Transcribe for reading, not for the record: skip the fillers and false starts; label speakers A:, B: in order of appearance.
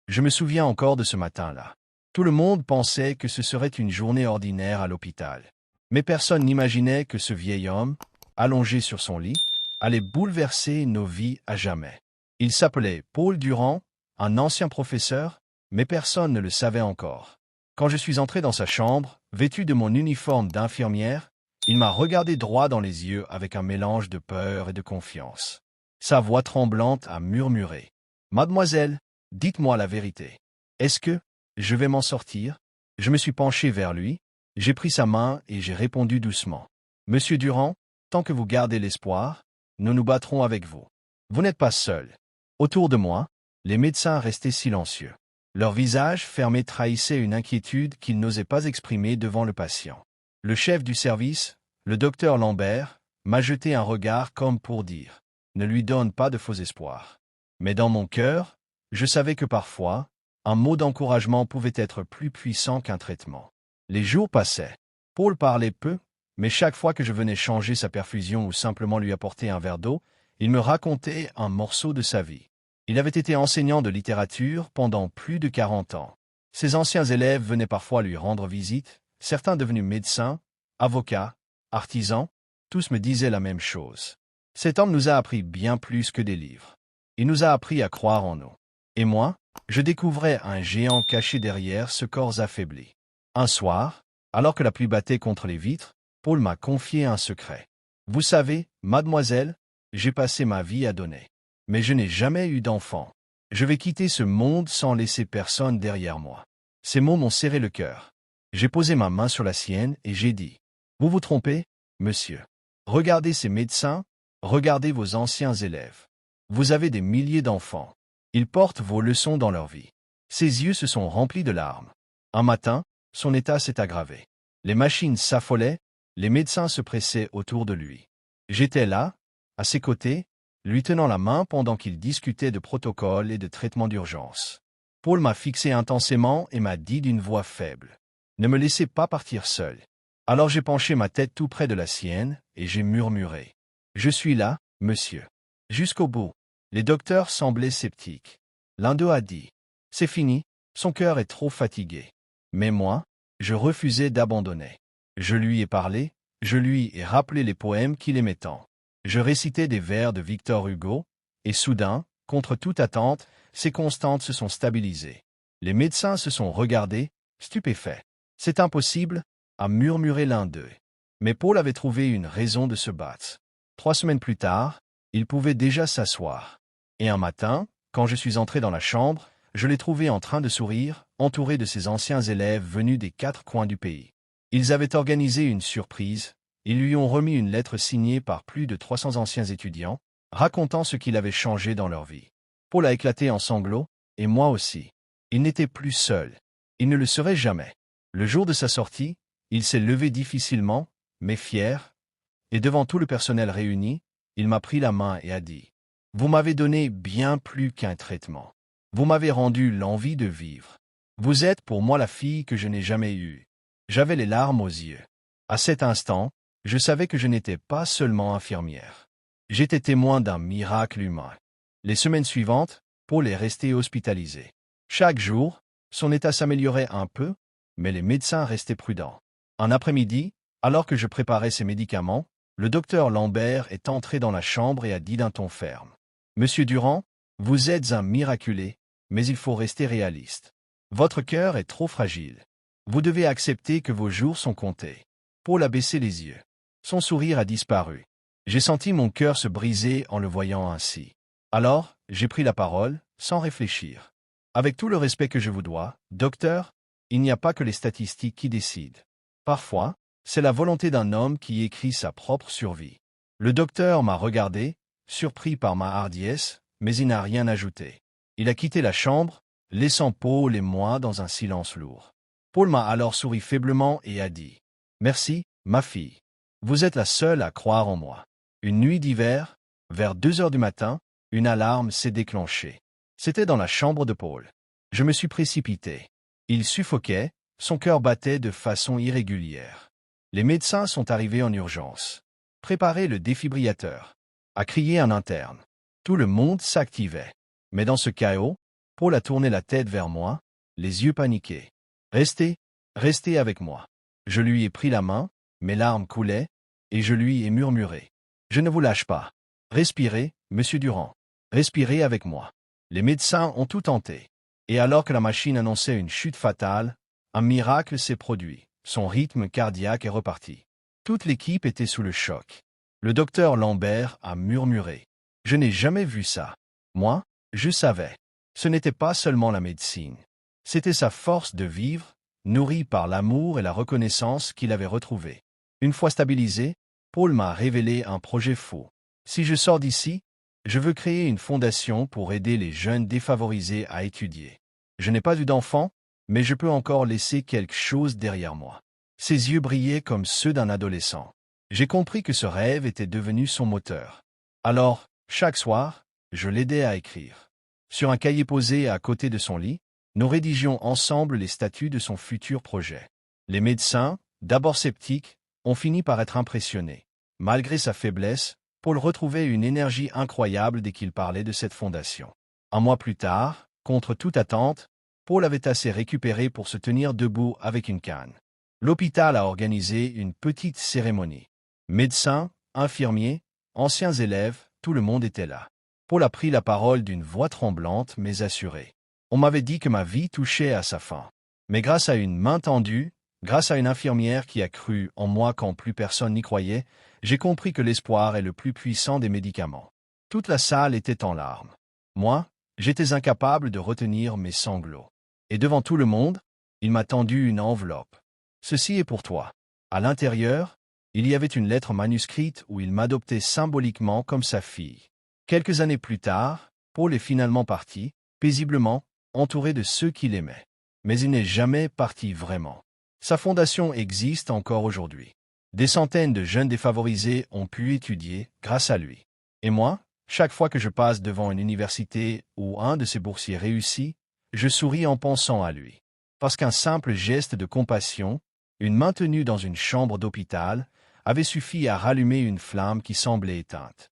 A: Je me souviens encore de ce matin-là. Tout le monde pensait que ce serait une journée ordinaire à l'hôpital. Mais personne n'imaginait que ce vieil homme, allongé sur son lit, allait bouleverser nos vies à jamais. Il s'appelait Paul Durand, un ancien professeur, mais personne ne le savait encore. Quand je suis entré dans sa chambre, vêtu de mon uniforme d'infirmière, il m'a regardé droit dans les yeux avec un mélange de peur et de confiance. Sa voix tremblante a murmuré. « Mademoiselle, dites-moi la vérité. Est-ce que je vais m'en sortir ?» Je me suis penché vers lui, j'ai pris sa main et j'ai répondu doucement. « Monsieur Durand, tant que vous gardez l'espoir, nous nous battrons avec vous. Vous n'êtes pas seul. » Autour de moi, les médecins restaient silencieux. Leur visage fermé trahissait une inquiétude qu'ils n'osaient pas exprimer devant le patient. Le chef du service, le docteur Lambert, m'a jeté un regard comme pour dire « Ne lui donne pas de faux espoirs. » Mais dans mon cœur, je savais que parfois, un mot d'encouragement pouvait être plus puissant qu'un traitement. Les jours passaient. Paul parlait peu, mais chaque fois que je venais changer sa perfusion ou simplement lui apporter un verre d'eau, il me racontait un morceau de sa vie. Il avait été enseignant de littérature pendant plus de 40 ans. Ses anciens élèves venaient parfois lui rendre visite, certains devenus médecins, avocats, artisans, tous me disaient la même chose. Cet homme nous a appris bien plus que des livres. Il nous a appris à croire en nous. Et moi, je découvrais un géant caché derrière ce corps affaibli. Un soir, alors que la pluie battait contre les vitres, Paul m'a confié un secret. « Vous savez, mademoiselle, j'ai passé ma vie à donner. Mais je n'ai jamais eu d'enfant. Je vais quitter ce monde sans laisser personne derrière moi. » Ces mots m'ont serré le cœur. J'ai posé ma main sur la sienne et j'ai dit « Vous vous trompez, monsieur. Regardez ces médecins, regardez vos anciens élèves. Vous avez des milliers d'enfants. Ils portent vos leçons dans leur vie. » Ses yeux se sont remplis de larmes. Un matin, son état s'est aggravé. Les machines s'affolaient, les médecins se pressaient autour de lui. J'étais là, à ses côtés, lui tenant la main pendant qu'il discutait de protocoles et de traitements d'urgence. Paul m'a fixé intensément et m'a dit d'une voix faible « Ne me laissez pas partir seul. » Alors j'ai penché ma tête tout près de la sienne et j'ai murmuré « Je suis là, monsieur. » Jusqu'au bout. Les docteurs semblaient sceptiques. L'un d'eux a dit « C'est fini, son cœur est trop fatigué. » Mais moi, je refusais d'abandonner. Je lui ai parlé, je lui ai rappelé les poèmes qu'il aimait tant. Je récitais des vers de Victor Hugo, et soudain, contre toute attente, ces constantes se sont stabilisées. Les médecins se sont regardés, stupéfaits. « C'est impossible » a murmuré l'un d'eux. Mais Paul avait trouvé une raison de se battre. 3 semaines plus tard, il pouvait déjà s'asseoir. Et un matin, quand je suis entré dans la chambre, je l'ai trouvé en train de sourire, entouré de ses anciens élèves venus des 4 coins du pays. Ils avaient organisé une surprise. Ils lui ont remis une lettre signée par plus de 300 anciens étudiants, racontant ce qu'il avait changé dans leur vie. Paul a éclaté en sanglots, et moi aussi. Il n'était plus seul. Il ne le serait jamais. Le jour de sa sortie, il s'est levé difficilement, mais fier, et devant tout le personnel réuni, il m'a pris la main et a dit « Vous m'avez donné bien plus qu'un traitement. Vous m'avez rendu l'envie de vivre. Vous êtes pour moi la fille que je n'ai jamais eue. » J'avais les larmes aux yeux. À cet instant, je savais que je n'étais pas seulement infirmière. J'étais témoin d'un miracle humain. Les semaines suivantes, Paul est resté hospitalisé. Chaque jour, son état s'améliorait un peu, mais les médecins restaient prudents. Un après-midi, alors que je préparais ses médicaments, le docteur Lambert est entré dans la chambre et a dit d'un ton ferme « Monsieur Durand, vous êtes un miraculé, mais il faut rester réaliste. Votre cœur est trop fragile. Vous devez accepter que vos jours sont comptés. » Paul a baissé les yeux. Son sourire a disparu. J'ai senti mon cœur se briser en le voyant ainsi. Alors, j'ai pris la parole, sans réfléchir. « Avec tout le respect que je vous dois, docteur, il n'y a pas que les statistiques qui décident. Parfois, c'est la volonté d'un homme qui écrit sa propre survie. » Le docteur m'a regardé, surpris par ma hardiesse, mais il n'a rien ajouté. Il a quitté la chambre, laissant Paul et moi dans un silence lourd. Paul m'a alors souri faiblement et a dit « Merci, ma fille. Vous êtes la seule à croire en moi. » Une nuit d'hiver, vers 2 heures du matin, une alarme s'est déclenchée. C'était dans la chambre de Paul. Je me suis précipité. Il suffoquait, son cœur battait de façon irrégulière. Les médecins sont arrivés en urgence. « Préparez le défibrillateur » a crié un interne. Tout le monde s'activait. Mais dans ce chaos, Paul a tourné la tête vers moi, les yeux paniqués. « Restez, restez avec moi. » Je lui ai pris la main, mes larmes coulaient, et je lui ai murmuré. « Je ne vous lâche pas. Respirez, monsieur Durand. Respirez avec moi. » Les médecins ont tout tenté. Et alors que la machine annonçait une chute fatale, un miracle s'est produit. Son rythme cardiaque est reparti. Toute l'équipe était sous le choc. Le docteur Lambert a murmuré. « Je n'ai jamais vu ça. » Moi, je savais. Ce n'était pas seulement la médecine. C'était sa force de vivre, nourrie par l'amour et la reconnaissance qu'il avait retrouvée. Une fois stabilisé, Paul m'a révélé un projet fou. Si je sors d'ici, je veux créer une fondation pour aider les jeunes défavorisés à étudier. Je n'ai pas eu d'enfant, mais je peux encore laisser quelque chose derrière moi. Ses yeux brillaient comme ceux d'un adolescent. J'ai compris que ce rêve était devenu son moteur. Alors, chaque soir, je l'aidais à écrire. Sur un cahier posé à côté de son lit, nous rédigions ensemble les statuts de son futur projet. Les médecins, d'abord sceptiques, ont fini par être impressionnés. Malgré sa faiblesse, Paul retrouvait une énergie incroyable dès qu'il parlait de cette fondation. Un mois plus tard, contre toute attente, Paul avait assez récupéré pour se tenir debout avec une canne. L'hôpital a organisé une petite cérémonie. Médecins, infirmiers, anciens élèves, tout le monde était là. Paul a pris la parole d'une voix tremblante mais assurée. On m'avait dit que ma vie touchait à sa fin. Mais grâce à une main tendue, grâce à une infirmière qui a cru en moi quand plus personne n'y croyait, j'ai compris que l'espoir est le plus puissant des médicaments. Toute la salle était en larmes. Moi, j'étais incapable de retenir mes sanglots. Et devant tout le monde, il m'a tendu une enveloppe. « Ceci est pour toi. » À l'intérieur, il y avait une lettre manuscrite où il m'adoptait symboliquement comme sa fille. Quelques années plus tard, Paul est finalement parti, paisiblement, entouré de ceux qu'il aimait. Mais il n'est jamais parti vraiment. Sa fondation existe encore aujourd'hui. Des centaines de jeunes défavorisés ont pu étudier grâce à lui. Et moi, chaque fois que je passe devant une université où un de ses boursiers réussit, je souris en pensant à lui. Parce qu'un simple geste de compassion, une main tenue dans une chambre d'hôpital, avait suffi à rallumer une flamme qui semblait éteinte.